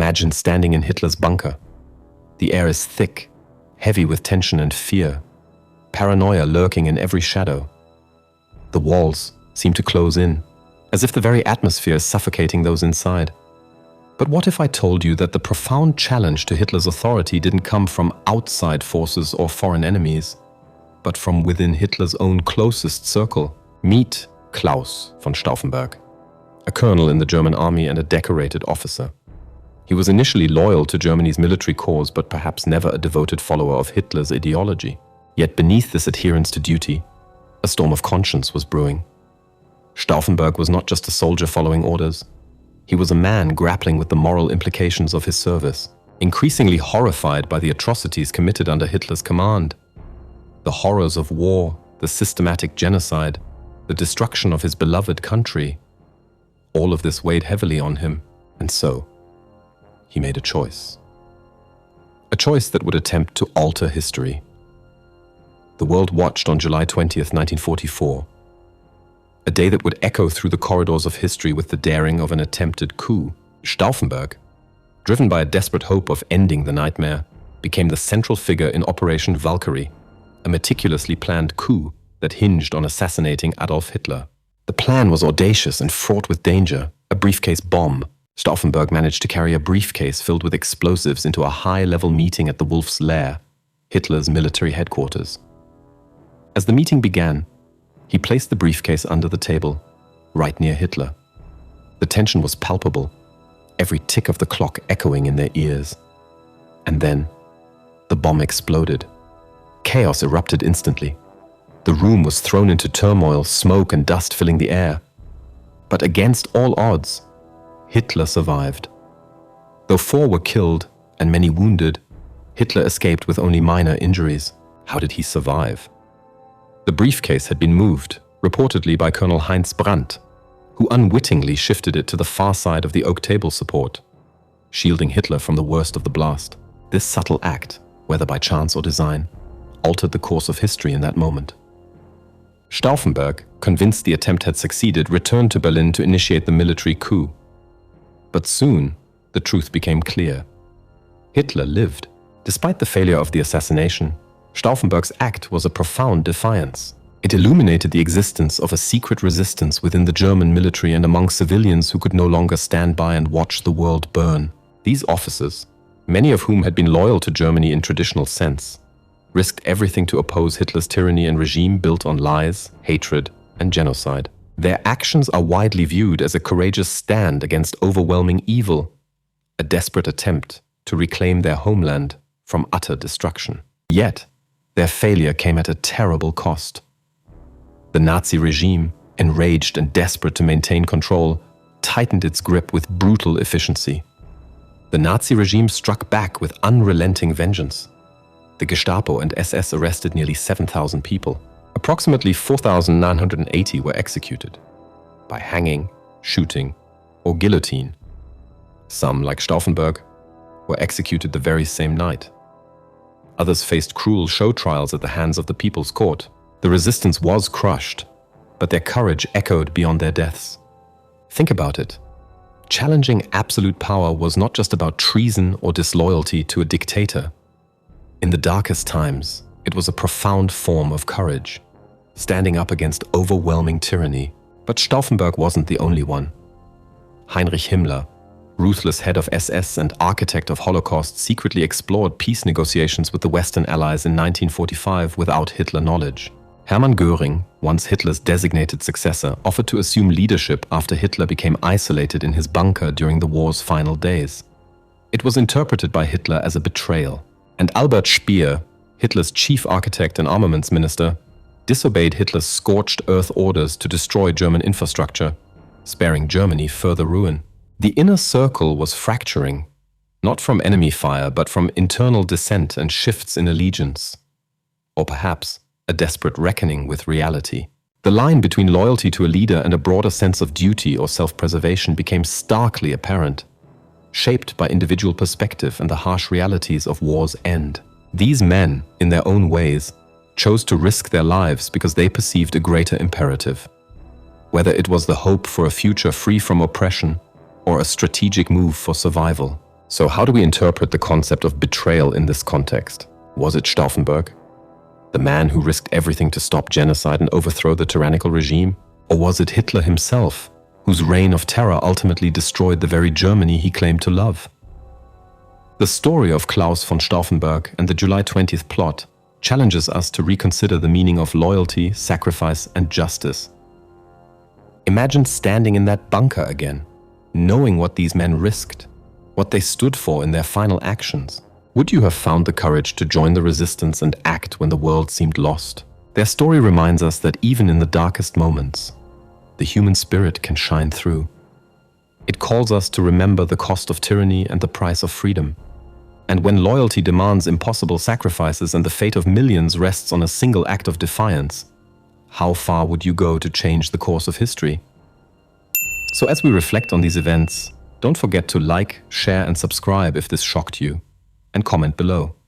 Imagine standing in Hitler's bunker. The air is thick, heavy with tension and fear, paranoia lurking in every shadow. The walls seem to close in, as if the very atmosphere is suffocating those inside. But what if I told you that the profound challenge to Hitler's authority didn't come from outside forces or foreign enemies, but from within Hitler's own closest circle? Meet Claus von Stauffenberg, a colonel in the German army and a decorated officer. He was initially loyal to Germany's military cause, but perhaps never a devoted follower of Hitler's ideology. Yet beneath this adherence to duty, a storm of conscience was brewing. Stauffenberg was not just a soldier following orders. He was a man grappling with the moral implications of his service, increasingly horrified by the atrocities committed under Hitler's command. The horrors of war, the systematic genocide, the destruction of his beloved country. All of this weighed heavily on him, and so he made a choice. A choice that would attempt to alter history. The world watched on July 20th, 1944, a day that would echo through the corridors of history with the daring of an attempted coup. Stauffenberg, driven by a desperate hope of ending the nightmare, became the central figure in Operation Valkyrie, a meticulously planned coup that hinged on assassinating Adolf Hitler. The plan was audacious and fraught with danger, a briefcase bomb. Stauffenberg managed to carry a briefcase filled with explosives into a high-level meeting at the Wolf's Lair, Hitler's military headquarters. As the meeting began, he placed the briefcase under the table, right near Hitler. The tension was palpable, every tick of the clock echoing in their ears. And then, the bomb exploded. Chaos erupted instantly. The room was thrown into turmoil, smoke and dust filling the air. But against all odds, Hitler survived. Though 4 were killed and many wounded, Hitler escaped with only minor injuries. How did he survive? The briefcase had been moved, reportedly by Colonel Heinz Brandt, who unwittingly shifted it to the far side of the oak table support, shielding Hitler from the worst of the blast. This subtle act, whether by chance or design, altered the course of history in that moment. Stauffenberg, convinced the attempt had succeeded, returned to Berlin to initiate the military coup. But soon, the truth became clear. Hitler lived. Despite the failure of the assassination, Stauffenberg's act was a profound defiance. It illuminated the existence of a secret resistance within the German military and among civilians who could no longer stand by and watch the world burn. These officers, many of whom had been loyal to Germany in traditional sense, risked everything to oppose Hitler's tyranny and regime built on lies, hatred, and genocide. Their actions are widely viewed as a courageous stand against overwhelming evil, a desperate attempt to reclaim their homeland from utter destruction. Yet, their failure came at a terrible cost. The Nazi regime, enraged and desperate to maintain control, tightened its grip with brutal efficiency. The Nazi regime struck back with unrelenting vengeance. The Gestapo and SS arrested nearly 7,000 people. Approximately 4,980 were executed by hanging, shooting, or guillotine. Some, like Stauffenberg, were executed the very same night. Others faced cruel show trials at the hands of the People's Court. The resistance was crushed, but their courage echoed beyond their deaths. Think about it. Challenging absolute power was not just about treason or disloyalty to a dictator. In the darkest times, it was a profound form of courage, standing up against overwhelming tyranny. But Stauffenberg wasn't the only one. Heinrich Himmler, ruthless head of SS and architect of Holocaust, secretly explored peace negotiations with the Western Allies in 1945 without Hitler knowledge. Hermann Göring, once Hitler's designated successor, offered to assume leadership after Hitler became isolated in his bunker during the war's final days. It was interpreted by Hitler as a betrayal, and Albert Speer, Hitler's chief architect and armaments minister, disobeyed Hitler's scorched earth orders to destroy German infrastructure, sparing Germany further ruin. The inner circle was fracturing, not from enemy fire, but from internal dissent and shifts in allegiance. Or perhaps a desperate reckoning with reality. The line between loyalty to a leader and a broader sense of duty or self-preservation became starkly apparent, shaped by individual perspective and the harsh realities of war's end. These men, in their own ways, chose to risk their lives because they perceived a greater imperative. Whether it was the hope for a future free from oppression or a strategic move for survival, So how do we interpret the concept of betrayal in this context? Was it Stauffenberg, the man who risked everything to stop genocide and overthrow the tyrannical regime? Or was it Hitler himself, whose reign of terror ultimately destroyed the very Germany he claimed to love? The story of Claus von Stauffenberg and the July 20th plot challenges us to reconsider the meaning of loyalty, sacrifice, and justice. Imagine standing in that bunker again, knowing what these men risked, what they stood for in their final actions. Would you have found the courage to join the resistance and act when the world seemed lost? Their story reminds us that even in the darkest moments, the human spirit can shine through. It calls us to remember the cost of tyranny and the price of freedom. And when loyalty demands impossible sacrifices and the fate of millions rests on a single act of defiance, how far would you go to change the course of history? So as we reflect on these events, don't forget to like, share, and subscribe if this shocked you, and comment below.